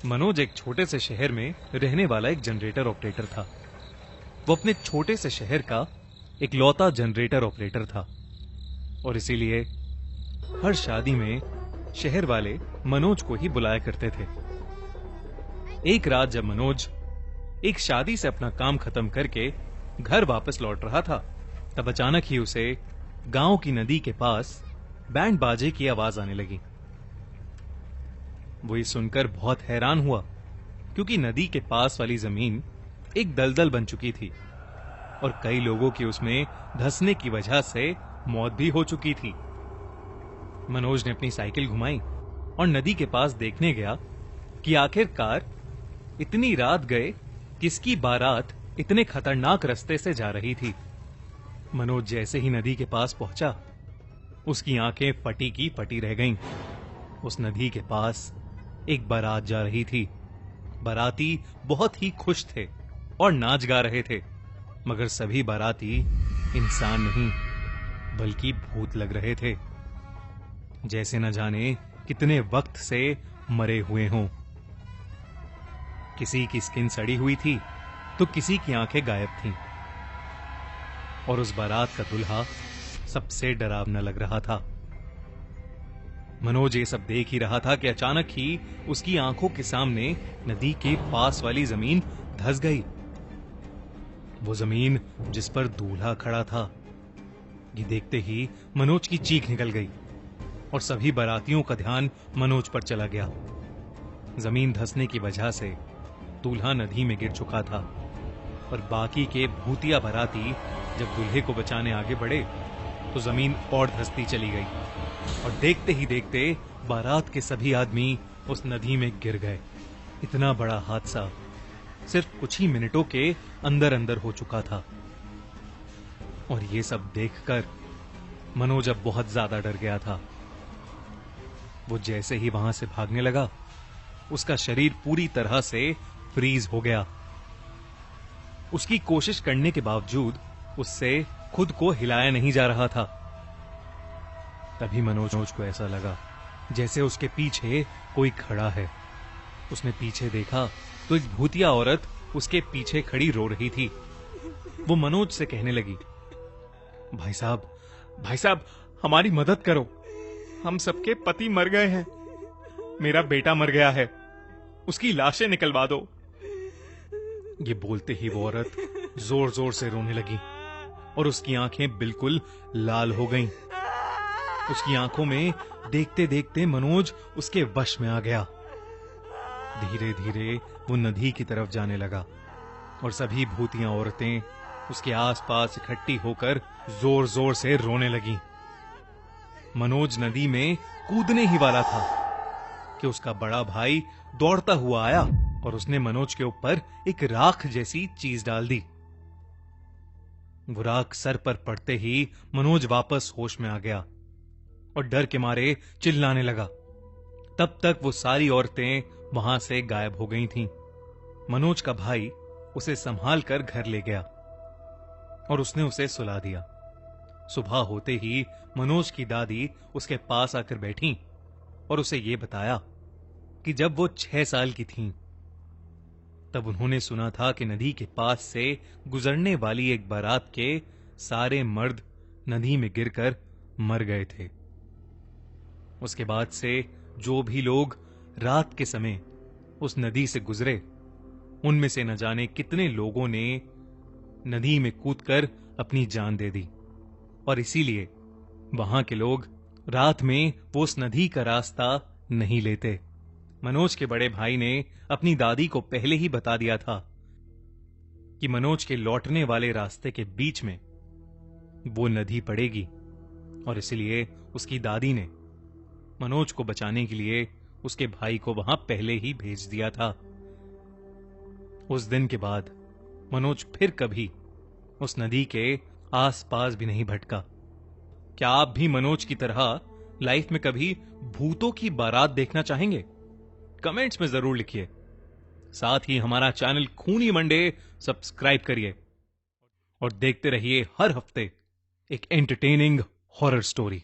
मनोज एक छोटे से शहर में रहने वाला एक जनरेटर ऑपरेटर था। वो अपने छोटे से शहर का इकलौता जनरेटर ऑपरेटर था और इसीलिए हर शादी में शहर वाले मनोज को ही बुलाया करते थे। एक रात जब मनोज एक शादी से अपना काम खत्म करके घर वापस लौट रहा था, तब अचानक ही उसे गांव की नदी के पास बैंड बाजे की आवाज आने लगी। वो ये सुनकर बहुत हैरान हुआ, क्योंकि नदी के पास वाली जमीन एक दलदल बन चुकी थी और कई लोगों की उसमें धंसने की वजह से मौत भी हो चुकी थी। मनोज ने अपनी साइकिल घुमाई और नदी के पास देखने गया कि आखिरकार इतनी रात गए किसकी बारात इतने खतरनाक रास्ते से जा रही थी। मनोज जैसे ही नदी के पास पहुंचा, उसकी आंखें फटी की फटी रह गईं। उस नदी के पास एक बारात जा रही थी। बाराती बहुत ही खुश थे और नाच गा रहे थे, मगर सभी बाराती इंसान नहीं बल्कि भूत लग रहे थे, जैसे न जाने कितने वक्त से मरे हुए हों। किसी की स्किन सड़ी हुई थी तो किसी की आंखें गायब थीं और उस बारात का दूल्हा सबसे डरावना लग रहा था। मनोज ये सब देख ही रहा था कि अचानक ही उसकी आंखों के सामने नदी के पास वाली जमीन धंस गई। वो जमीन जिस पर दूल्हा खड़ा था, ये देखते ही मनोज की चीख निकल गई और सभी बारातियों का ध्यान मनोज पर चला गया। जमीन धंसने की वजह से दूल्हा नदी में गिर चुका था और बाकी के भूतिया बाराती जब दूल्हे को बचाने आगे बढ़े तो जमीन और धंसती चली गई और देखते ही देखते बारात के सभी आदमी उस नदी में गिर गए। इतना बड़ा हादसा सिर्फ कुछ ही मिनटों के अंदर अंदर हो चुका था और ये सब देखकर मनोज अब बहुत ज्यादा डर गया था। वो जैसे ही वहां से भागने लगा, उसका शरीर पूरी तरह से फ्रीज हो गया। उसकी कोशिश करने के बावजूद उससे खुद को हिलाया नहीं जा रहा था। तभी मनोज को ऐसा लगा जैसे उसके पीछे कोई खड़ा है। उसने पीछे देखा तो एक भूतिया औरत उसके पीछे खड़ी रो रही थी। वो मनोज से कहने लगी, भाई साहब, हमारी मदद करो। हम सबके पति मर गए हैं। मेरा बेटा मर गया है, उसकी लाशें निकलवा दो। ये बोलते ही वो औरत जोर जोर से रोने लगी और उसकी आंखें बिल्कुल लाल हो गईं। उसकी आंखों में देखते देखते मनोज उसके वश में आ गया। धीरे धीरे वो नदी की तरफ जाने लगा और सभी भूतियां औरतें उसके आसपास इकट्ठी होकर जोर जोर से रोने लगी। मनोज नदी में कूदने ही वाला था कि उसका बड़ा भाई दौड़ता हुआ आया और उसने मनोज के ऊपर एक राख जैसी चीज डाल दी। वो राख सर पर पड़ते ही मनोज वापस होश में आ गया और डर के मारे चिल्लाने लगा। तब तक वो सारी औरतें वहां से गायब हो गई थीं। मनोज का भाई उसे संभाल कर घर ले गया और उसने उसे सुला दिया। सुबह होते ही मनोज की दादी उसके पास आकर बैठी और उसे यह बताया कि जब वो 6 साल की थीं, तब उन्होंने सुना था कि नदी के पास से गुजरने वाली एक बारात के सारे मर्द नदी में गिरकर मर गए थे। उसके बाद से जो भी लोग रात के समय उस नदी से गुजरे, उनमें से न जाने कितने लोगों ने नदी में कूदकर अपनी जान दे दी और इसीलिए वहां के लोग रात में वो उस नदी का रास्ता नहीं लेते। मनोज के बड़े भाई ने अपनी दादी को पहले ही बता दिया था कि मनोज के लौटने वाले रास्ते के बीच में वो नदी पड़ेगी और इसलिए उसकी दादी ने मनोज को बचाने के लिए उसके भाई को वहां पहले ही भेज दिया था। उस दिन के बाद मनोज फिर कभी उस नदी के आसपास भी नहीं भटका। क्या आप भी मनोज की तरह लाइफ में कभी भूतों की बारात देखना चाहेंगे? कमेंट्स में जरूर लिखिए। साथ ही हमारा चैनल खूनी मंडे सब्सक्राइब करिए और देखते रहिए हर हफ्ते एक एंटरटेनिंग हॉरर स्टोरी।